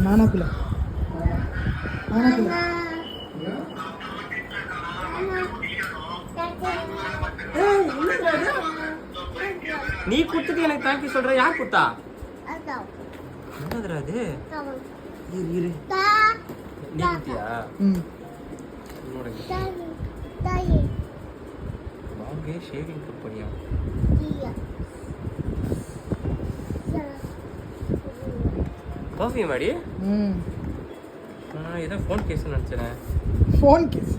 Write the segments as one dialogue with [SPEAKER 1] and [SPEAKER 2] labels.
[SPEAKER 1] நானாக்குள்ள
[SPEAKER 2] நீ குடுத்துட்டு எனக்கு தேங்க்யூ சொல்ற. யார் குடுத்தா? என்னதுடா அது? இரு நீ குடுத்தியா? வாங்க ஷேவிங் கம்பெனியா? பர்ஃப்யூம் அடி. ஏதோ ஃபோன் கேஸ் நினைச்சேன்.
[SPEAKER 1] Phone case.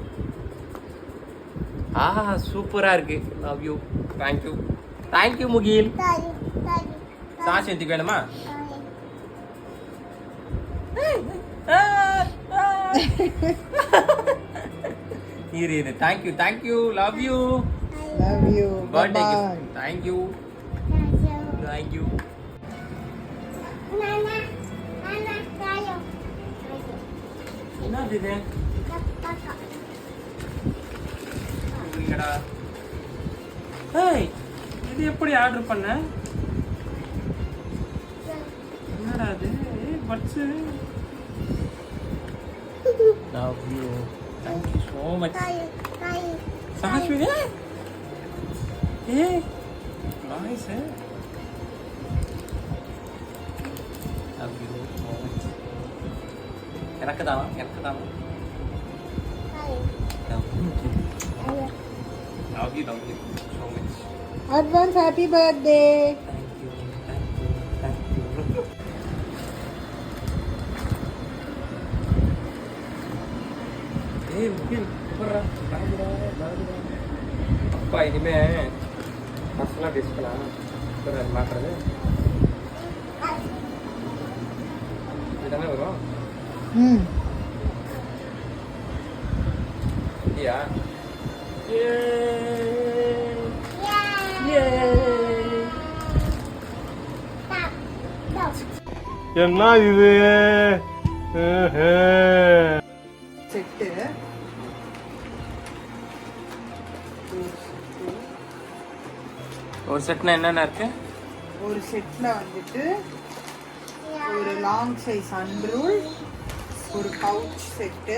[SPEAKER 2] ஆஹா சூப்பரா இருக்கு. Love you. Thank you. Thank you Mugil. Sauce எடுத்துக்க வேணுமா? இரு thank you. Thank you. Love you.
[SPEAKER 1] Love you.
[SPEAKER 2] Birthday gift. Thank you. Thank you. என்னது இது? இல்லடா. ஏய் இது எப்படி ஆர்டர் பண்ண? என்னடா இது? Buds. Love you. Thank you so much. Saswini. ஏய் nice. Love you so much. எனக்கு தான் love you so much.
[SPEAKER 1] Advance happy birthday.
[SPEAKER 2] Thank you. Hey mungkin pernah bahagia. Apa ini meh? Masalah di sekolah. Beran makannya. Kita nggak bro? Iya.
[SPEAKER 3] என்ன இது?
[SPEAKER 1] Set
[SPEAKER 2] ஒரு செட்னா என்னென்ன இருக்கு?
[SPEAKER 1] ஒரு செட்ல வந்துட்டு ஒரு லாங் சைஸ் அன்ரூல், ஒரு பவுச் செட்டு,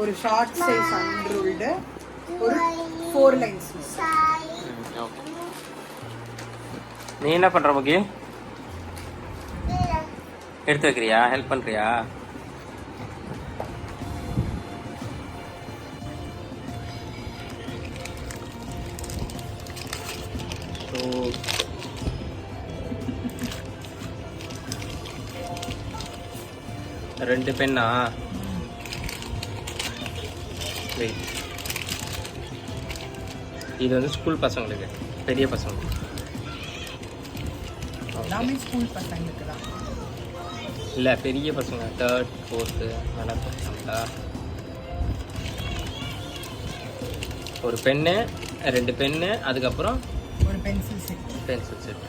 [SPEAKER 1] ஒரு ஷார்ட் சைஸ் அன்ரூல்டு, ஒரு 4 லைன்ஸ்.
[SPEAKER 2] நீ என்ன பண்ற முகி? எடுத்து வைக்கிறியா? ஹெல்ப் பண்றியா? ரெண்டு பெண்ணா? இது வந்து ஸ்கூல் பசங்களுக்கு, பெரிய பசங்களுக்கு
[SPEAKER 1] எல்லாமே ஸ்கூல் பசங்களுக்கு தான்.
[SPEAKER 2] இல்லை பெரிய பசங்க 3rd 4th நல்லா. ஒரு பென்னு, 2 பென்னு, அதுக்கப்புறம்
[SPEAKER 1] ஒரு பென்சில் செட்.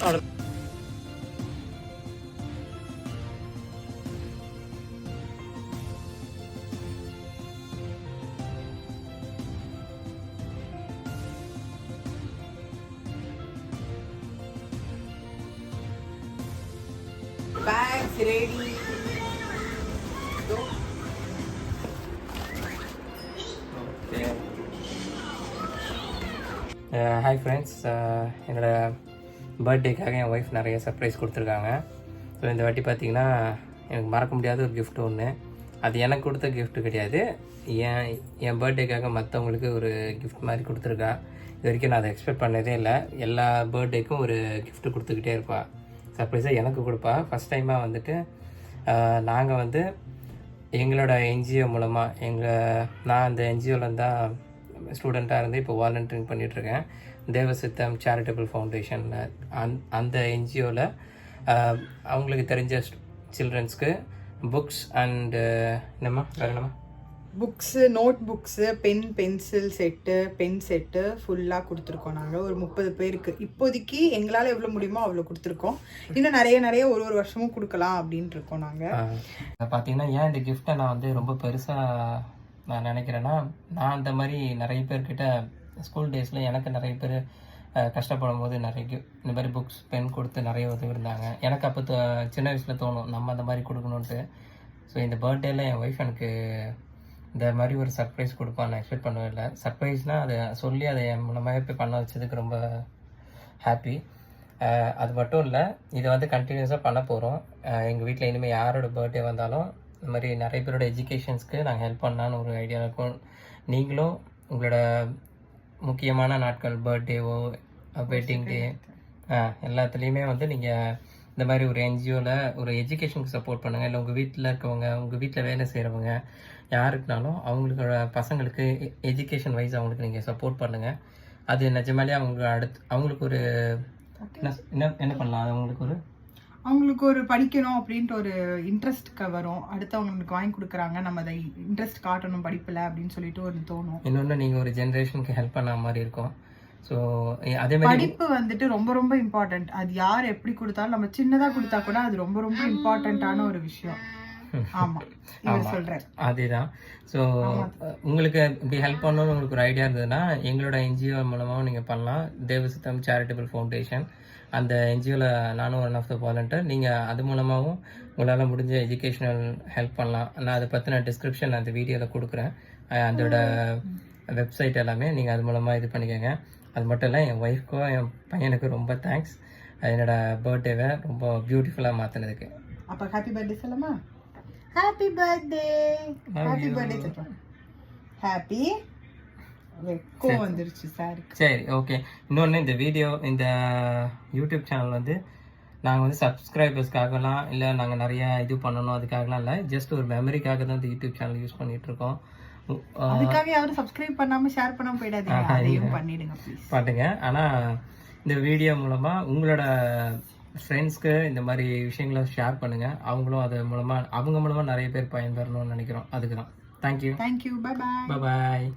[SPEAKER 2] அவ்வளோ.
[SPEAKER 1] Bags ready. Go.
[SPEAKER 2] Hi friends, என்னோட பர்த்டேக்காக என் ஒய்ஃப் நிறைய சர்ப்ரைஸ் கொடுத்துருக்காங்க. ஸோ இந்த வாட்டி பார்த்தீங்கன்னா எனக்கு மறக்க முடியாத ஒரு கிஃப்ட் ஒன்று. அது எனக்கு கொடுத்த கிஃப்ட் கிடையாது, என் பர்த்டேக்காக மற்றவங்களுக்கு ஒரு கிஃப்ட் மாதிரி கொடுத்துருக்கா. இது வரைக்கும் நான் அதை எக்ஸ்பெக்ட் பண்ணதே இல்லை. எல்லா பர்த்டேக்கும் ஒரு கிஃப்ட் கொடுத்துக்கிட்டே இருப்பாள். சர்ப்ரைஸாக எனக்கு கொடுப்பா. ஃபஸ்ட் டைமாக வந்துட்டு நாங்கள் வந்து எங்களோட என்ஜிஓ மூலமாக நான் அந்த என்ஜிஓவில் தான் ஸ்டூடெண்ட்டாக இருந்து இப்போ வாலண்டியரிங் பண்ணிகிட்ருக்கேன். தேவசித்தம் சேரிட்டபிள் ஃபவுண்டேஷனில். அந்த என்ஜிஓவில் அவங்களுக்கு தெரிஞ்ச சில்ட்ரன்ஸ்க்கு புக்ஸ் அண்டு என்னம்மா வேறு என்னம்மா
[SPEAKER 1] books, note books, pencil set, pen set ஃபுல்லாக கொடுத்துருக்கோம். நாங்கள் ஒரு 30 பேருக்கு இப்போதைக்கு எங்களால் எவ்வளோ முடியுமோ அவ்வளோ கொடுத்துருக்கோம். இன்னும் நிறைய ஒரு வருஷமும் கொடுக்கலாம் அப்படின்ட்டு இருக்கோம். நாங்கள்
[SPEAKER 2] பார்த்தீங்கன்னா ஏன் இந்த கிஃப்ட்டை நான் வந்து ரொம்ப பெருசாக நான் நினைக்கிறேன்னா, நான் அந்த மாதிரி நிறைய பேர்கிட்ட ஸ்கூல் டேஸில் எனக்கு நிறைய பேர் கஷ்டப்படும் போது நிறைய இந்த மாதிரி புக்ஸ் பென் கொடுத்து நிறைய உதவி இருந்தாங்க. எனக்கு அப்போ சின்ன வயசில் தோணும் நம்ம அந்த மாதிரி கொடுக்கணுன்ட்டு. ஸோ இந்த பர்த்டேல என் ஒய்ஃப் எனக்கு இந்த மாதிரி ஒரு சர்ப்ரைஸ் கொடுப்பான்னு நான் எக்ஸ்பெக்ட் பண்ணவே இல்லை. சர்ப்ரைஸ்னால் அதை சொல்லி அதை என் மூலமாக போய் பண்ண வச்சதுக்கு ரொம்ப ஹாப்பி. அது மட்டும் இல்லை, இதை வந்து கண்டினியூஸாக பண்ண போகிறோம். எங்கள் வீட்டில் இனிமேல் யாரோட பர்த்டே வந்தாலும் இந்த மாதிரி நிறைய பேரோட எஜுகேஷன்ஸ்க்கு நாங்கள் ஹெல்ப் பண்ணலான்னு ஒரு ஐடியா இருக்கும். நீங்களும் உங்களோட முக்கியமான நாட்கள், பர்த்டேவோ வெட்டிங் டே எல்லாத்துலேயுமே வந்து நீங்கள் இந்த மாதிரி ஒரு என்ஜிஓவில் ஒரு எஜுகேஷனுக்கு சப்போர்ட் பண்ணுங்கள். இல்லை உங்கள் வீட்டில் இருக்கவங்க, உங்கள் வீட்டில் வேலை செய்கிறவங்க யாருக்குனாலும் அவங்களோட பசங்களுக்கு எஜுகேஷன் வைஸ் அவங்களுக்கு நீங்கள் சப்போர்ட் பண்ணுங்கள். அது நிஜமாலே அவங்களுக்கு ஒரு என்ன பண்ணலாம்,
[SPEAKER 1] அவங்களுக்கு ஒரு படிக்கணும் அப்படின்ட்டு ஒரு இன்ட்ரெஸ்ட் வரும். அடுத்தவங்களுக்கு வாங்கி கொடுக்குறாங்க, நம்ம அதை இன்ட்ரெஸ்ட் காட்டணும் படிப்பில் அப்படின்னு சொல்லிட்டு ஒரு தோணும்.
[SPEAKER 2] இன்னொன்று நீங்கள் ஒரு ஜென்ரேஷனுக்கு ஹெல்ப் பண்ண மாதிரி இருக்கும். ஸோ அதே மாதிரி
[SPEAKER 1] படிப்பு வந்துட்டு ரொம்ப ரொம்ப இம்பார்ட்டன்ட். அது யார் எப்படி கொடுத்தாலும் நம்ம சின்னதாக கொடுத்தா கூட அது ரொம்ப ரொம்ப இம்பார்ட்டண்ட்டான ஒரு விஷயம்.
[SPEAKER 2] அதேதான். ஸோ உங்களுக்கு இப்படி ஹெல்ப் பண்ணணும்னு உங்களுக்கு ஒரு ஐடியா இருந்ததுன்னா எங்களோட என்ஜிஓ மூலமாகவும் நீங்கள் பண்ணலாம். தேவசித்தம் சேரிட்டபிள் ஃபவுண்டேஷன், அந்த என்ஜிஓவில் நானும் ஒன் ஆஃப் த வாலண்டியர். நீங்கள் அது மூலமாகவும் உங்களால் முடிஞ்ச எஜுகேஷனல் ஹெல்ப் பண்ணலாம். நான் அதை பற்றின டிஸ்கிரிப்ஷன் அந்த வீடியோவில் கொடுக்குறேன். அதோட வெப்சைட் எல்லாமே நீங்கள் அது மூலமாக இது பண்ணிக்கோங்க. அது மட்டும் இல்லை, என் ஒய்ஃப்க்கும் என் பையனுக்கு ரொம்ப தேங்க்ஸ் என்னோட பர்த்டேவை ரொம்ப பியூட்டிஃபுல்லாக மாற்றினதுக்கு.
[SPEAKER 1] அப்போ ஹாப்பி பர்த்டே சொல்லமா? ஹாப்பி பர்த்டே, ஹாப்பி பர்த்டே சொல்றேன். ஹாப்பி வந்துருச்சு சார்.
[SPEAKER 2] சரி, ஓகே. இன்னொன்று, இந்த வீடியோ, இந்த யூடியூப் சேனல் வந்து நாங்கள் வந்து சப்ஸ்கிரைபர்ஸ்க்காகலாம் இல்லை நாங்கள் நிறையா இது பண்ணணும் அதுக்காகலாம் இல்லை, ஜஸ்ட் ஒரு மெமரிக்காக தான் இந்த யூடியூப் சேனல் யூஸ் பண்ணிட்டு இருக்கோம்.
[SPEAKER 1] அதுக்காக யாரும் சப்ஸ்கிரைப் பண்ணாம ஷேர் பண்ணாம போயிடாதீங்க, அதையும் பண்ணிடுங்க ப்ளீஸ்.
[SPEAKER 2] பாட்டுங்க. ஆனால் இந்த வீடியோ மூலமாக உங்களோட ஃப்ரெண்ட்ஸ்க்கு இந்த மாதிரி விஷயங்களை ஷேர் பண்ணுங்கள். அவங்களும் அது மூலமாக அவங்க மூலமாக நிறைய பேர் பயன்பெறணும்னு நினைக்கிறோம். அதுக்கு தான். தேங்க்யூ.
[SPEAKER 1] தேங்க்யூ. Bye bye.
[SPEAKER 2] பாய்.